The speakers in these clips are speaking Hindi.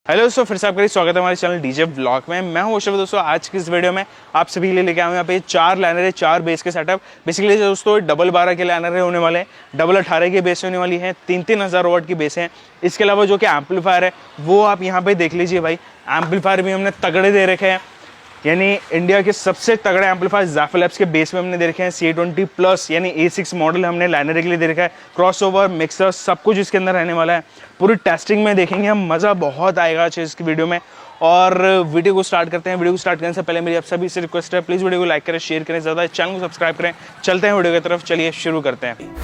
हेलो दोस्तों, फिर से आपका स्वागत है हमारे चैनल डीजे व्लॉग में। मैं हूं ओशव। दोस्तों आज की इस वीडियो में आप सभी के लिए लेके आए यहाँ पे 4 लाइनर है, 4 बेस के सेटअप। बेसिकली दोस्तों डबल 12 के लाइनर होने वाले हैं, डबल 18 की बेस होने वाली है, 3-3 हज़ार वाट की बेस है। इसके अलावा जो कि एम्पलीफायर है वो आप यहाँ पे देख लीजिए भाई। एम्पलीफायर भी हमने तगड़े दे रखे हैं, यानी इंडिया के सबसे तगड़े एम्पलीफायर ज़ैफर लैब्स के बेस में हमने दे रखे हैं। C20 प्लस यानी A6 मॉडल हमने लाइनर के लिए दे रखा है। क्रॉसओवर मिक्सर सब कुछ इसके अंदर रहने वाला है। पूरी टेस्टिंग में देखेंगे हम, मज़ा बहुत आएगा आज इसकी वीडियो में। और वीडियो को स्टार्ट करते हैं। वीडियो को स्टार्ट करने से पहले मेरी आप सभी से रिक्वेस्ट है, प्लीज़ वीडियो को लाइक करें, शेयर करें, ज़्यादा चैनल को सब्सक्राइब करें। चलते हैं वीडियो की तरफ, चलिए शुरू करते हैं।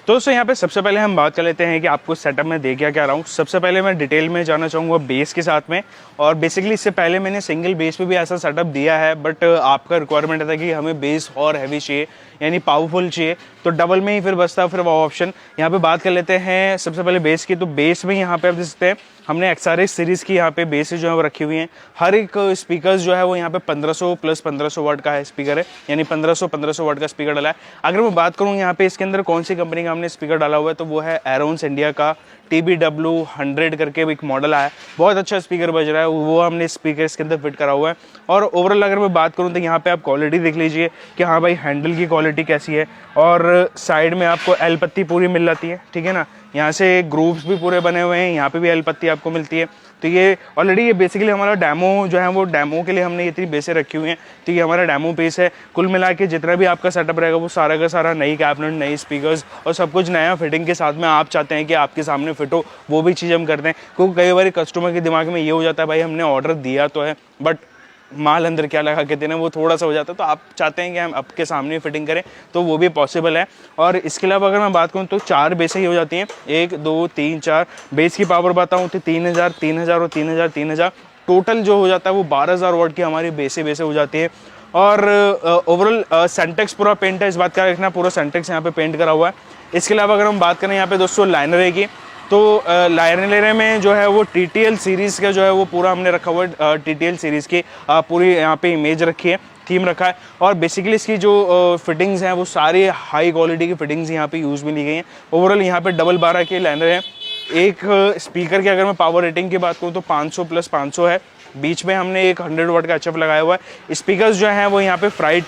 तो दोस्तों यहाँ पे सबसे पहले हम बात कर लेते हैं कि आपको सेटअप में दे क्या रहा हूँ। सबसे पहले मैं डिटेल में जाना चाहूँगा बेस के साथ में। और बेसिकली इससे पहले मैंने सिंगल बेस पे भी ऐसा सेटअप दिया है, बट आपका रिक्वायरमेंट था कि हमें बेस और हैवी चाहिए, यानी पावरफुल चाहिए, तो डबल में ही फिर बचता फिर वो ऑप्शन। यहाँ पे बात कर लेते हैं सबसे पहले बेस की। तो बेस में यहाँ पे आप देख सकते हैं हमने XRX सीरीज़ की यहाँ पे बेस जो है वो रखी हुई हैं। हर एक स्पीकर जो है वो यहाँ पे 1500 प्लस 1500 वाट का है स्पीकर है, यानी 1500 वाट का स्पीकर डाला है। अगर मैं बात करूँ यहाँ पे इसके अंदर कौन सी कंपनी का हमने स्पीकर डाला हुआ है, तो वो है एरोन्स इंडिया का TBW100 करके एक मॉडल आया है। बहुत अच्छा स्पीकर बज रहा है, वो हमने स्पीकर इसके अंदर फिट करा हुआ है। और ओवरऑल अगर मैं बात करूँ तो यहाँ पे आप क्वालिटी देख लीजिए कि हाँ भाई हैंडल की क्वालिटी कैसी है। और साइड में आपको एल पत्ती पूरी मिल जाती है, ठीक है ना। यहाँ से ग्रूव्स भी पूरे बने हुए हैं, यहाँ पे भी एल पत्ती आपको मिलती है। तो ये ऑलरेडी ये बेसिकली हमारा डेमो जो है वो डेमो के लिए हमने इतनी बेसें रखी हुई हैं। तो ये हमारा डेमो बेस है। कुल मिला के जितना भी आपका सेटअप रहेगा वो सारा का सारा नई कैबिनेट, नई स्पीकर्स और सब कुछ नया फिटिंग के साथ में आप चाहते हैं कि आपके सामने फिट हो, वो भी चीज़ हम करते हैं। क्योंकि कई बार कस्टमर के दिमाग में ये हो जाता है भाई हमने ऑर्डर दिया तो है बट माल अंदर क्या लगा के देना, वो थोड़ा सा हो जाता है। तो आप चाहते हैं कि हम आपके सामने फिटिंग करें, तो वो भी पॉसिबल है। और इसके अलावा अगर मैं बात करूं तो 4 बेसें ही हो जाती हैं, 1 2 3 4। बेस की पावर बताऊं तो 3000 3000 और 3000 3000, टोटल जो हो जाता है वो 12000 वाट की हमारी बेसें हो जाती है। और ओवरऑल सेंटेक्स पूरा पेंट है, इस बात का रखना, पूरा सेंटेक्स यहाँ पे पेंट करा हुआ है। इसके अलावा अगर हम बात करें यहाँ पे दोस्तों लाइनर की, तो लाइनर में जो है वो TTL सीरीज़ का जो है वो पूरा हमने रखा हुआ है। TTL सीरीज़ की पूरी यहाँ पे इमेज रखी है, थीम रखा है। और बेसिकली इसकी जो फिटिंग्स हैं वो सारी हाई क्वालिटी की फिटिंग्स यहाँ पे यूज़ में ली गई हैं। ओवरऑल यहाँ पे डबल 12 के लाइनर हैं। एक स्पीकर की अगर मैं पावर रेटिंग की बात करूँ तो 500 प्लस 500 है। बीच में हमने एक 100 वाट का HF लगाया हुआ है। स्पीकर्स जो हैं वो यहाँ पे फ्राइट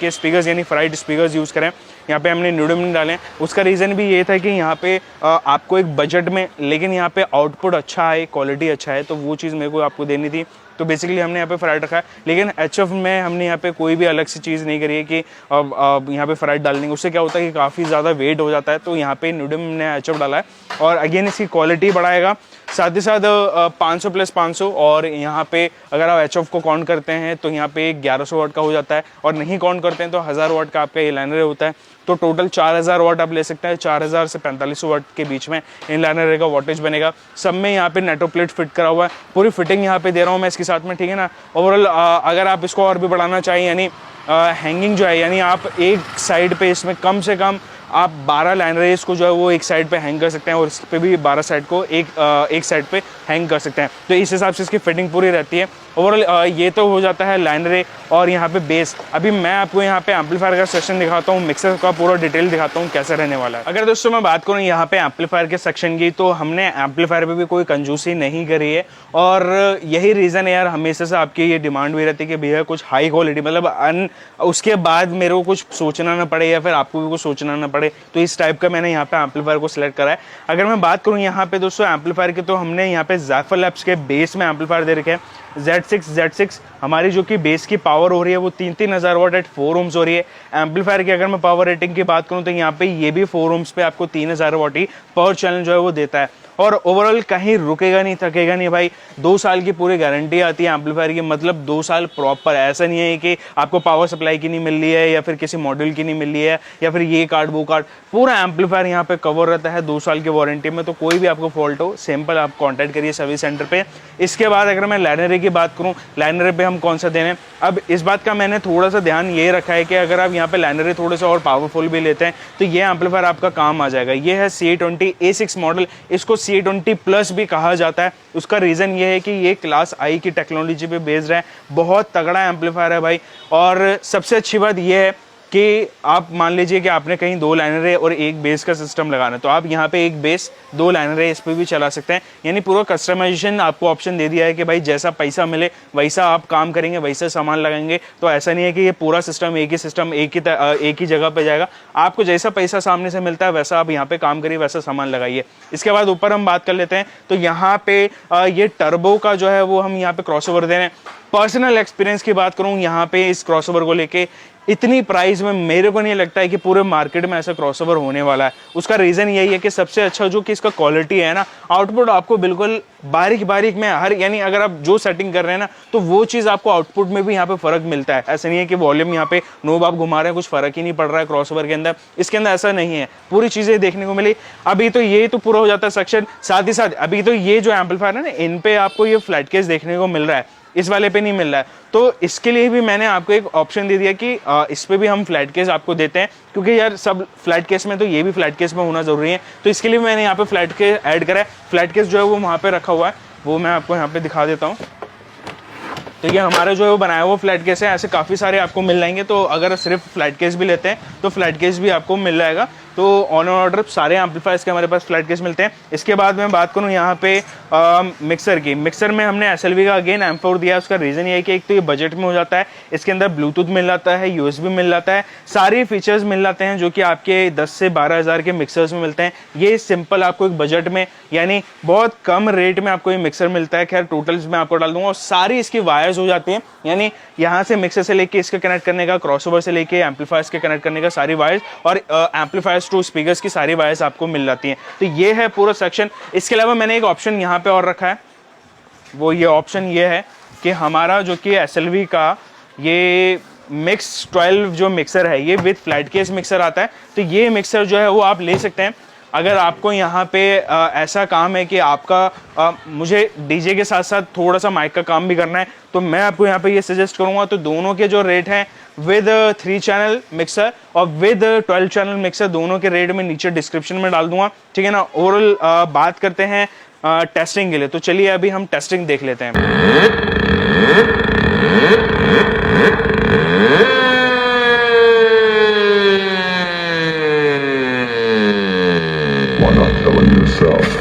के स्पीकर्स यानी फ्राइट स्पीकर्स यूज़ करें। यहाँ पे हमने न्यूडम डालें। उसका रीज़न भी ये था कि यहाँ पे आपको एक बजट में, लेकिन यहाँ पे आउटपुट अच्छा है, क्वालिटी अच्छा है, तो वो चीज़ मेरे को आपको देनी थी। तो बेसिकली हमने यहाँ पे फ्राइट रखा है। लेकिन HF में हमने यहाँ पे कोई भी अलग से चीज़ नहीं करी है कि यहाँ पे फ्राइट डालने, उससे क्या होता है कि काफ़ी ज़्यादा वेट हो जाता है। तो यहाँ पे न्यूडम ने HF डाला है और अगेन इसकी क्वालिटी बढ़ाएगा। साथ ही साथ 500 प्लस 500। और यहाँ पे अगर आप HF को काउंट करते हैं तो यहाँ पे 1100 वाट का हो जाता है, और नहीं काउंट करते हैं तो 1000 वाट का आपका ये लाइनर होता है। तो टोटल 4000 वाट आप ले सकते हैं। 4000 से 4500 वाट के बीच में इन लाइनर का वाटेज बनेगा। सब में यहाँ पे नेटो प्लेट फिट करा हुआ है। पूरी फिटिंग यहाँ पे दे रहा हूँ मैं इसके साथ में, ठीक है ना। ओवरऑल अगर आप इसको और भी बढ़ाना चाहिए, यानी हैंगिंग जो है, यानी आप एक साइड पे इसमें कम से कम आप 12 लाइनर को जो है वो एक साइड पे हैंग कर सकते हैं, और इस पे भी 12 साइड को एक साइड पे हैंग कर सकते हैं। तो इस हिसाब से इसकी फिटिंग पूरी रहती है। ओवरऑल ये तो हो जाता है लाइनर और यहाँ पे बेस। अभी मैं आपको यहाँ पे एम्पलीफायर का सेक्शन दिखाता हूँ, मिक्सर का पूरा डिटेल दिखाता हूँ कैसा रहने वाला है। अगर दोस्तों मैं बात करूँ यहाँ पे एम्पलीफायर के सेक्शन की, तो हमने एम्पलीफायर पे भी कोई कंजूसी नहीं करी है। और यही रीज़न है यार, हमेशा से आपकी ये डिमांड भी रहती है कि भैया कुछ हाई क्वालिटी, मतलब उसके बाद मेरे को कुछ सोचना ना पड़े या फिर आपको भी कुछ सोचना ना पड़े, तो इस टाइप का मैंने यहाँ पे एम्पलीफायर को सिलेक्ट करा है। अगर मैं बात करूँ यहाँ पे दोस्तों एम्पलीफायर की, तो हमने यहाँ पे ज़ैफर लैब्स के बेस में एम्पलीफायर दे रखे हैं। Z6 हमारी जो कि बेस की पावर हो रही है वो 3-3 हज़ार वाट एट 4 ohms हो रही है। एम्पलीफायर की अगर मैं पावर रेटिंग की बात करूँ तो यहाँ पे ये भी 4 ohms पे आपको 3000 वाट ही पर चैनल जो है वो देता है। और ओवरऑल कहीं रुकेगा नहीं, थकेगा नहीं भाई। 2 साल की पूरी गारंटी आती है एम्पलीफायर की, मतलब 2 साल प्रॉपर। ऐसा नहीं है कि आपको पावर सप्लाई की नहीं मिल रही है या फिर किसी मॉडल की नहीं मिल रही है या फिर ये कार्ड वो कार्ड, पूरा एम्पलीफायर यहाँ पे कवर रहता है 2 साल की वारंटी में। तो कोई भी आपको फॉल्ट हो, सिंपल आप कॉन्टैक्ट करिए सर्विस सेंटर पे। इसके बाद अगर मैं लाइनर की बात करूँ, लाइनर पे हम कौन सा देने, अब इस बात का मैंने थोड़ा सा ध्यान ये रखा है कि अगर आप यहाँ पे लाइनर थोड़े से और पावरफुल भी लेते हैं तो ये एम्पलीफायर आपका काम आ जाएगा। ये है C20 A6 मॉडल, इसको C20 प्लस भी कहा जाता है। उसका रीजन ये है कि ये क्लास आई की टेक्नोलॉजी पे बेस्ड है, बहुत तगड़ा एम्पलीफायर है भाई। और सबसे अच्छी बात ये है कि आप मान लीजिए कि आपने कहीं 2 लाइनर है और एक बेस का सिस्टम लगाना है, तो आप यहाँ पे एक बेस 2 लाइनर है इस पर भी चला सकते हैं। यानी पूरा कस्टमाइजेशन आपको ऑप्शन दे दिया है कि भाई जैसा पैसा मिले वैसा आप काम करेंगे, वैसा सामान लगाएंगे। तो ऐसा नहीं है कि ये पूरा सिस्टम एक ही जगह पे जाएगा। आपको जैसा पैसा सामने से मिलता है वैसा आप यहाँ पे काम करिए, वैसा सामान लगाइए। इसके बाद ऊपर हम बात कर लेते हैं, तो यहाँ पे ये टर्बो का जो है वो हम यहाँ पे क्रॉसओवर दे रहे हैं। पर्सनल एक्सपीरियंस की बात करूं यहाँ पे इस क्रॉसओवर को लेके, इतनी प्राइस में मेरे को नहीं लगता है कि पूरे मार्केट में ऐसा क्रॉसओवर होने वाला है। उसका रीजन यही है कि सबसे अच्छा जो कि इसका क्वालिटी है ना, आउटपुट आपको बिल्कुल बारीक बारीक में हर, यानी अगर आप जो सेटिंग कर रहे हैं ना तो वो चीज़ आपको आउटपुट में भी यहाँ पे फर्क मिलता है। ऐसा नहीं है कि वॉल्यूम यहाँ पे नोब आप घुमा रहे हैं कुछ फर्क ही नहीं पड़ रहा है क्रॉसओवर के अंदर, इसके अंदर ऐसा नहीं है, पूरी चीज़ें देखने को मिली। अभी तो ये तो पूरा हो जाता है सेक्शन, साथ ही साथ अभी तो ये जो एम्पलीफायर है ना, इन पे आपको ये फ्लैट केस देखने को मिल रहा है, इस वाले पे नहीं मिल रहा है। तो इसके लिए भी मैंने आपको एक ऑप्शन दे दिया कि इस पे भी हम फ्लैट केस आपको देते हैं, क्योंकि यार सब फ्लैट केस में तो ये भी फ्लैट केस में होना जरूरी है। तो इसके लिए मैंने यहाँ पे फ्लैट केस ऐड करा है। फ्लैट केस जो है वो वहाँ पे रखा हुआ है, वो मैं आपको यहाँ पे दिखा देता हूँ। तो ये हमारा जो है वो बनाया हुआ फ्लैट केस है। ऐसे काफ़ी सारे आपको मिल जाएंगे, तो अगर सिर्फ फ्लैट केस भी लेते हैं तो फ्लैट केस भी आपको मिल जाएगा। तो ऑन ऑर्डर सारे एम्पलीफायर्स के हमारे पास फ्लैट केस मिलते हैं। इसके बाद मैं बात करूं यहाँ पे मिक्सर की, मिक्सर में हमने SLV का अगेन M4 दिया है। उसका रीज़न ये है कि एक तो ये बजट में हो जाता है, इसके अंदर ब्लूटूथ मिल जाता है, USB मिल जाता है, सारे फीचर्स मिल जाते हैं जो कि आपके 10 से 12 हज़ार के मिक्सर्स में मिलते हैं। ये सिंपल आपको एक बजट में, यानी बहुत कम रेट में आपको ये मिक्सर मिलता है। खैर टोटल्स में आपको डाल दूंगा, और सारी इसकी वायर्स हो जाती हैं, यानी यहाँ से मिक्सर से लेके इसके कनेक्ट करने का, क्रॉसओवर से लेके एम्पलीफायर्स के कनेक्ट करने का सारी वायर्स, और एम्पलीफायर्स टू स्पीकर्स की सारी वायर्स आपको मिल जाती हैं। तो ये है पूरा सेक्शन। इसके अलावा मैंने एक ऑप्शन यहाँ पे और रखा है, वो ये ऑप्शन ये है कि हमारा जो कि SLV का ये मिक्स 12 जो मिक्सर है, ये विद फ्लैट केस मिक्सर आता है। तो ये मिक्सर जो है वो आप ले सकते हैं अगर आपको यहाँ पे ऐसा काम है कि आपका मुझे डीजे के साथ साथ थोड़ा सा माइक का काम भी करना है, तो मैं आपको यहाँ पे ये सजेस्ट करूँगा। तो दोनों के जो रेट हैं विद 3 चैनल मिक्सर और विद 12 चैनल मिक्सर, दोनों के रेट में नीचे डिस्क्रिप्शन में डाल दूंगा, ठीक है ना। ओवरऑल बात करते हैं टेस्टिंग के लिए, तो चलिए अभी हम टेस्टिंग देख लेते हैं। Why not telling yourself?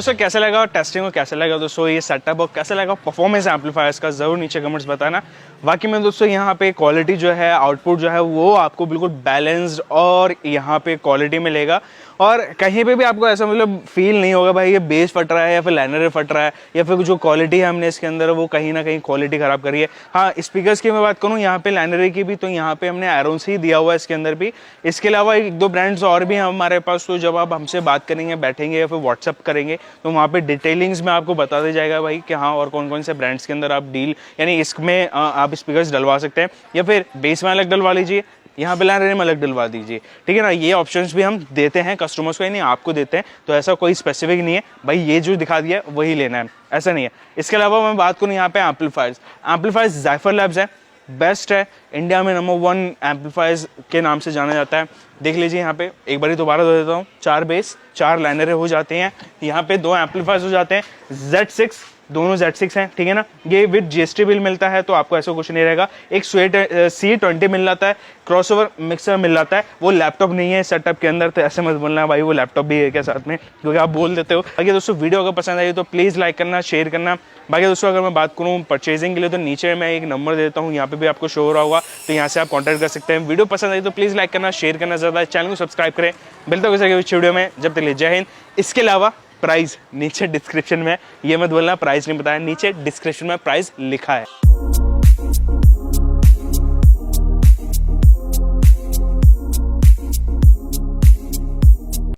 दोस्तों कैसा लगा और टेस्टिंग को कैसा लगा दोस्तों ये सेटअप और कैसा लगा परफॉर्मेंस एम्पलीफायर्स का ज़रूर नीचे कमेंट्स बताना। बाकी में दोस्तों यहाँ पे क्वालिटी जो है आउटपुट जो है वो आपको बिल्कुल बैलेंस्ड और यहाँ पे क्वालिटी मिलेगा और कहीं पे भी आपको ऐसा मतलब फील नहीं होगा भाई ये बेस फट रहा है या फिर लाइनर फट रहा है या फिर जो क्वालिटी है हमने इसके अंदर वो कहीं ना कहीं क्वालिटी खराब करी है। हाँ स्पीकर्स की मैं बात करूँ यहाँ पे लाइनर की भी तो यहाँ पे हमने एरोन्स ही दिया हुआ है इसके अंदर भी। इसके अलावा एक दो ब्रांड्स और भी हैं हमारे पास, तो जब आप हमसे बात करेंगे बैठेंगे या फिर व्हाट्सअप करेंगे तो वहाँ पे डिटेलिंग्स में आपको बता दिया जाएगा भाई कि हाँ और कौन कौन से ब्रांड्स के अंदर आप डील यानी इसमें आप स्पीकर्स डलवा सकते हैं या फिर बेस में अलग डलवा लीजिए, यहाँ पे लाइनर में अलग डलवा दीजिए, ठीक है ना। ये ऑप्शंस भी हम देते हैं कस्टमर्स को, यानी आपको देते हैं, तो ऐसा कोई स्पेसिफिक नहीं है भाई ये जो दिखा दिया वही लेना है, ऐसा नहीं है। इसके अलावा मैं बात करूँ यहाँ पे एम्पलीफायर्स ज़ायफर लैब्स है, बेस्ट है, इंडिया में नंबर 1 एम्पलीफायर्स के नाम से जाना जाता है। देख लीजिए यहाँ पे एक बारी दोबारा दे देता हूँ, 4 बेस 4 लाइनरें हो जाते हैं, यहाँ पे 2 एम्पलीफायर्स हो जाते हैं, Z6 दोनों Z6 हैं, ठीक है ना। ये विद GST बिल मिलता है तो आपको ऐसा कुछ नहीं रहेगा। एक स्वेट C20 मिल जाता है, क्रॉसओवर मिक्सर मिल जाता है, वो लैपटॉप नहीं है सेटअप के अंदर, तो ऐसे मत बोलना भाई वो लैपटॉप भी है क्या साथ में, क्योंकि आप बोल देते हो। बाकी दोस्तों वीडियो अगर पसंद आई तो प्लीज़ लाइक करना, शेयर करना। बाकी दोस्तों अगर मैं बात करूँ परचेजिंग के लिए तो नीचे मैं एक नंबर देता हूँ, यहाँ पे भी आपको शो हो रहा होगा, तो यहाँ से आप कॉन्टैक्ट कर सकते हैं। वीडियो पसंद आई तो प्लीज़ लाइक करना, शेयर करना, ज़्यादा चैनल को सब्सक्राइब करें। मिलता हूँ किसी वीडियो में, जब तक लिए जय हिंद। इसके अलावा प्राइस नीचे डिस्क्रिप्शन में, ये मत बोलना प्राइस नहीं बताया, नीचे डिस्क्रिप्शन में प्राइस लिखा है।